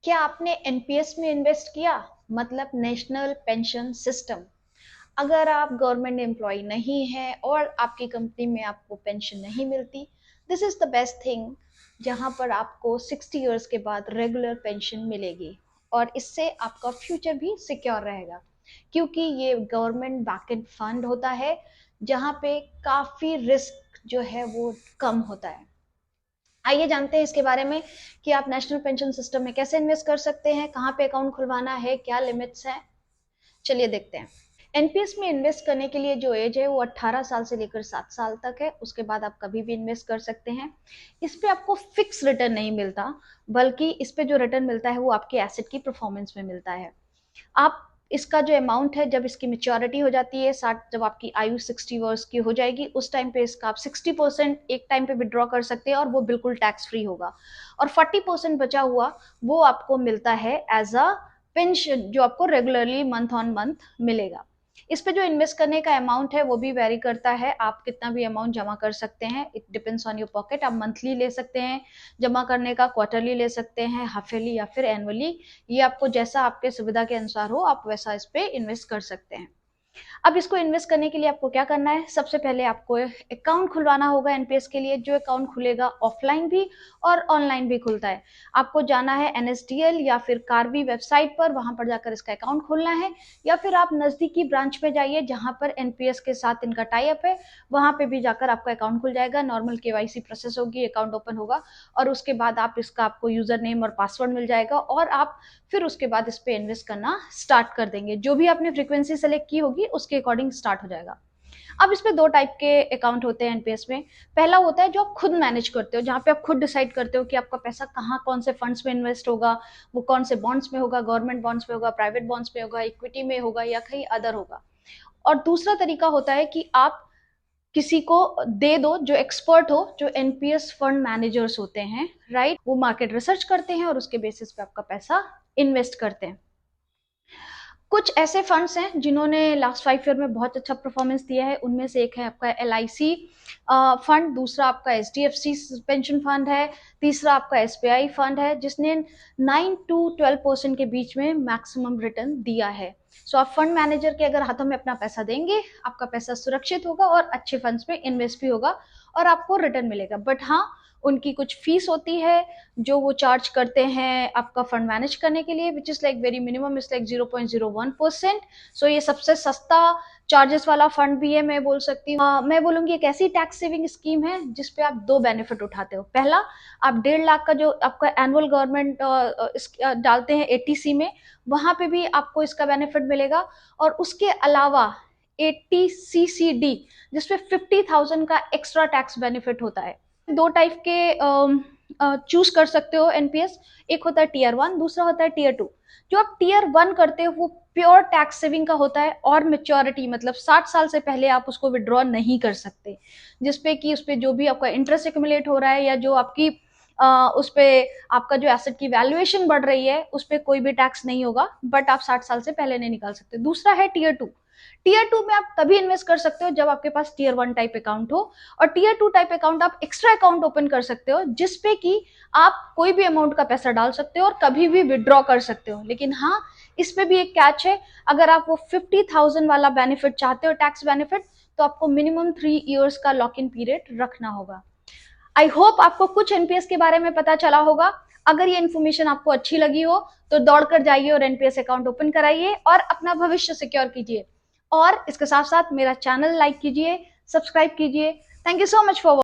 क्या आपने एनपीएस में इन्वेस्ट किया? मतलब नेशनल पेंशन सिस्टम। अगर आप गवर्नमेंट एम्प्लॉय नहीं है और आपकी कंपनी में आपको पेंशन नहीं मिलती, this is the best thing, जहां पर आपको 60 इयर्स के बाद रेगुलर पेंशन मिलेगी। और इससे आपका फ्यूचर भी सिक्योर रहेगा, क्योंकि ये गवर्नमेंट बैकएंड फंड होता है, जहां पे काफी रिस्क जो है वो कम होता है। आइए जानते हैं इसके बारे में कि आप नेशनल पेंशन सिस्टम में कैसे इन्वेस्ट कर सकते हैं, कहाँ पे अकाउंट खुलवाना है, क्या लिमिट्स हैं। चलिए देखते हैं। एनपीएस में इन्वेस्ट करने के लिए जो एज है वो 18 साल से लेकर 7 साल तक है। उसके बाद आप कभी भी इन्वेस्ट कर सकते हैं। इस पे आपको फिक्स रिटर्न नहीं मिलता, बल्कि इस पे जो रिटर्न मिलता है वो आपके एसेट की परफॉर्मेंस में मिलता है। आप इसका जो अमाउंट है, जब इसकी मेच्योरिटी हो जाती है 60, जब आपकी आयु 60 वर्ष की हो जाएगी, उस टाइम पे इसका आप 60% एक टाइम पे विड्रॉ कर सकते हैं और वो बिल्कुल टैक्स फ्री होगा। और 40% बचा हुआ वो आपको मिलता है एज अ पेंशन, जो आपको रेगुलरली मंथ ऑन मंथ मिलेगा। इस पे जो इन्वेस्ट करने का अमाउंट है वो भी वेरी करता है, आप कितना भी अमाउंट जमा कर सकते हैं। It depends on your pocket. आप मंथली ले सकते हैं जमा करने का, क्वार्टरली ले सकते हैं, हाफ ईयरली या फिर एनुअली। ये आपको जैसा आपके सुविधा के अनुसार हो, आप वैसा इस पे इन्वेस्ट कर सकते हैं। अब इसको इन्वेस्ट करने के लिए आपको क्या करना है? सबसे पहले आपको अकाउंट खुलवाना होगा एनपीएस के लिए। जो अकाउंट खुलेगा ऑफलाइन भी और ऑनलाइन भी खुलता है। आपको जाना है एनएसडीएल या फिर कार्वी वेबसाइट पर, वहां पर जाकर इसका अकाउंट खोलना है, या फिर आप नजदीकी ब्रांच में जाइए जहां पर एनपीएस के साथ इनका टाई अप है, वहां पे भी जाकर आपका अकाउंट खुल जाएगा। नॉर्मल केवाईसी प्रोसेस होगी, अकाउंट ओपन होगा और उसके बाद आप इसका आपको यूजर नेम और पासवर्ड मिल जाएगा और आप फिर उसके बाद इस पे इन्वेस्ट करना स्टार्ट कर देंगे। जो भी आपने फ्रीक्वेंसी सेलेक्ट की होगी उसके अकॉर्डिंग स्टार्ट हो जाएगा। अब इसमें दो टाइप के अकाउंट होते हैं एनपीएस में। पहला होता है जो आप खुद मैनेज करते हो, जहां पे आप खुद डिसाइड करते हो कि आपका पैसा कहाँ, कौन से फंड्स में इन्वेस्ट होगा, वो कौन से बॉन्ड्स में होगा, गवर्नमेंट बॉन्ड्स में होगा, प्राइवेट बॉन्ड्स में होगा, इक्विटी में होगा या कहीं अदर होगा। और दूसरा तरीका होता है कि आप किसी को दे दो जो एक्सपर्ट हो, जो एनपीएस फंड मैनेजर्स होते हैं, राइट। वो मार्केट रिसर्च करते हैं और उसके बेसिस पे आपका पैसा इन्वेस्ट करते हैं। कुछ ऐसे फंड्स हैं जिन्होंने लास्ट 5 ईयर में बहुत अच्छा परफॉर्मेंस दिया है। उनमें से एक है आपका एलआईसी फंड, दूसरा आपका एचडीएफसी पेंशन फंड है, तीसरा आपका एसबीआई फंड है, जिसने 9 to 12% के बीच में मैक्सिमम रिटर्न दिया है। सो आप फंड मैनेजर के अगर हाथों में अपना पैसा देंगे, आपका पैसा सुरक्षित होगा और अच्छे फंड्स में इन्वेस्ट भी होगा और आपको रिटर्न मिलेगा। बट हाँ, उनकी कुछ फीस होती है जो वो चार्ज करते हैं आपका फंड मैनेज करने के लिए, which is like very minimum, is like 0.01%। सो ये सबसे सस्ता चार्जेस वाला फंड भी है, मैं बोल सकती हूँ। मैं बोलूंगी एक ऐसी टैक्स सेविंग स्कीम है जिसपे आप दो बेनिफिट उठाते हो। पहला, आप 1.5 लाख का जो आपका एनुअल गवर्नमेंट डालते हैं एटीसी में, वहां पे भी आपको इसका बेनिफिट मिलेगा। और उसके अलावा 80सीसीडी, जिसपे 50,000 का एक्स्ट्रा टैक्स बेनिफिट होता है। दो टाइप के चूज कर सकते हो एनपीएस। एक होता है टीयर 1, दूसरा होता है टीयर 2। जो आप टीयर 1 करते हो वो प्योर टैक्स सेविंग का होता है और मेच्योरिटी मतलब 60 साल से पहले आप उसको विड्रॉ नहीं कर सकते, जिसपे कि उसपे जो भी आपका इंटरेस्ट एक्यूमुलेट हो रहा है या जो आपकी उसपे आपका जो एसेट की वैल्यूएशन बढ़ रही है उस पर कोई भी टैक्स नहीं होगा, बट आप 60 साल से पहले नहीं निकाल सकते। दूसरा है टीयर 2। टीयर 2 में आप तभी इन्वेस्ट कर सकते हो जब आपके पास टीयर 1 टाइप अकाउंट हो। और टीयर 2 टाइप अकाउंट आप एक्स्ट्रा अकाउंट ओपन कर सकते हो, जिसपे कि आप कोई भी अमाउंट का पैसा डाल सकते हो और कभी भी विड्रॉ कर सकते हो। लेकिन हाँ, इसमें भी एक कैच है, अगर आप वो 50,000 वाला बेनिफिट चाहते हो, टैक्स बेनिफिट, तो आपको मिनिमम 3 इयर्स का लॉक इन पीरियड रखना होगा। आई होप आपको कुछ एनपीएस के बारे में पता चला होगा। अगर ये इन्फॉर्मेशन आपको अच्छी लगी हो तो दौड़कर जाइए और एनपीएस अकाउंट ओपन कराइए और अपना भविष्य सिक्योर कीजिए। और इसके साथ साथ मेरा चैनल लाइक कीजिए, सब्सक्राइब कीजिए। Thank you so much for